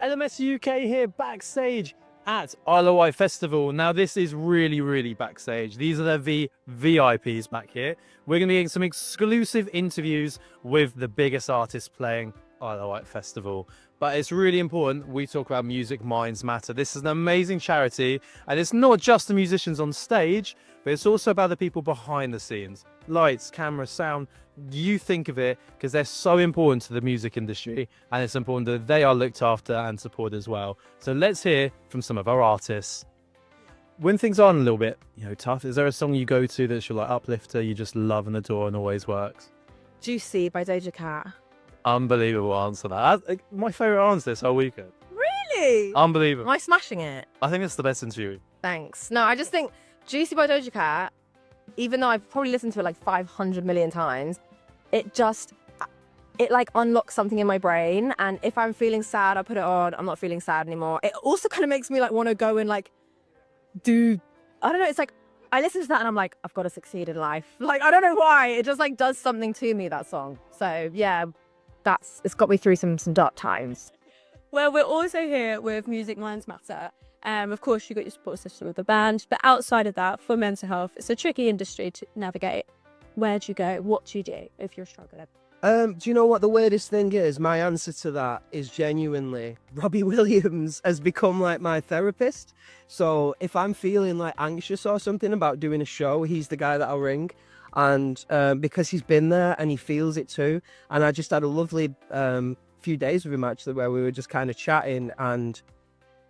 LMSUK UK here backstage at Isle of Wight Festival. Now this is really backstage. These are the VIPs back here. We're going to be getting some exclusive interviews with the biggest artists playing Isle of Wight Festival. But it's really important we talk about Music Minds Matter. This is an amazing charity, and it's not just the musicians on stage, but it's also about the people behind the scenes. Lights, camera, sound. You think of it because they're so important to the music industry, and it's important that they are looked after and supported as well. So let's hear from some of our artists. When things are a little bit, tough, is there a song you go to that's your uplifter, you just love and adore and always works? Juicy by Doja Cat. Unbelievable answer that. My favourite answer this whole weekend. Really? Unbelievable. Am I smashing it? I think it's the best interview. Thanks. No, I just think Juicy by Doja Cat, even though I've probably listened to it like 500 million times, it unlocks something in my brain. And if I'm feeling sad, I put it on. I'm not feeling sad anymore. It also kind of makes me want to go and do, I don't know. It's like, I listen to that and I'm like, I've got to succeed in life. I don't know why. It just does something to me, that song. So yeah, it's got me through some dark times. Well, we're also here with Music Minds Matter. Of course, you've got your support system with the band, but outside of that, for mental health, it's a tricky industry to navigate. Where do you go? What do you do if you're struggling? Do you know what the weirdest thing is? My answer to that is genuinely Robbie Williams has become my therapist. So if I'm feeling anxious or something about doing a show, he's the guy that I'll ring. And because he's been there and he feels it too. And I just had a lovely few days with him actually, where we were just kind of chatting, and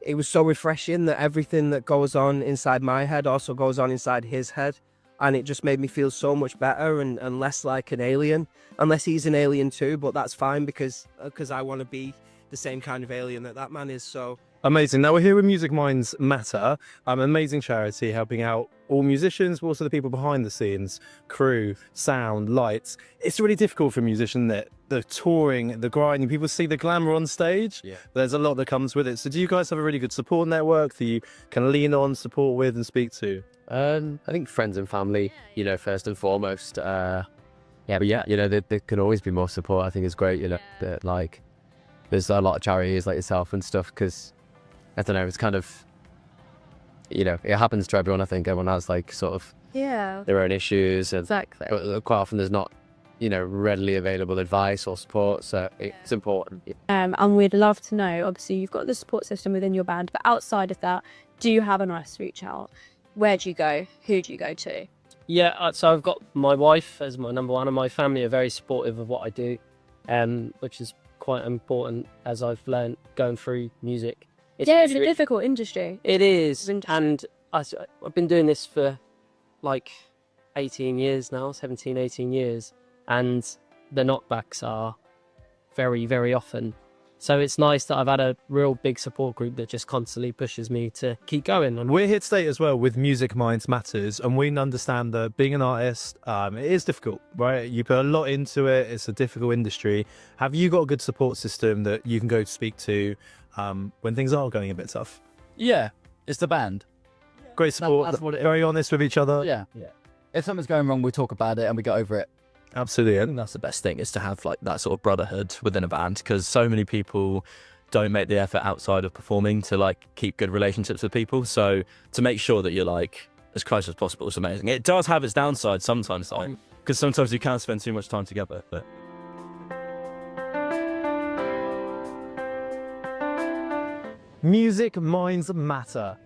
it was so refreshing that everything that goes on inside my head also goes on inside his head. And it just made me feel so much better and less like an alien, unless he's an alien too, but that's fine because I want to be the same kind of alien that man is. So amazing. Now we're here with Music Minds Matter, amazing charity helping out all musicians, but also the people behind the scenes, crew, sound, lights. It's really difficult for a musician that the touring, the grinding, people see the glamour on stage. Yeah. There's a lot that comes with it. So do you guys have a really good support network that you can lean on, support with and speak to? I think friends and family, first and foremost. There can always be more support. I think it's great, that there's a lot of charities like yourself and stuff, because I don't know, it's kind of, it happens to everyone. I think everyone has their own issues, and Exactly. quite often there's not, readily available advice or support, so it's important. And we'd love to know, obviously you've got the support system within your band, but outside of that, do you have a nice reach out? Where do you go? Who do you go to? Yeah, so I've got my wife as my number one, and my family are very supportive of what I do, which is quite important as I've learned going through music. It's a difficult industry. It is, and I've been doing this for 18 years now, 17, 18 years, and the knockbacks are very often. So it's nice that I've had a real big support group that just constantly pushes me to keep going. And we're here today as well with Music Minds Matters, and we understand that being an artist, it is difficult, right? You put a lot into it. It's a difficult industry. Have you got a good support system that you can go speak to when things are going a bit tough? Yeah, it's the band. Great support. That's what it is. Very honest with each other. Yeah. If something's going wrong, we talk about it and we get over it. Absolutely. I think that's the best thing, is to have that sort of brotherhood within a band, because so many people don't make the effort outside of performing to keep good relationships with people. So to make sure that you're as close as possible is amazing. It does have its downsides sometimes, because sometimes you can spend too much time together. But Music Minds Matter.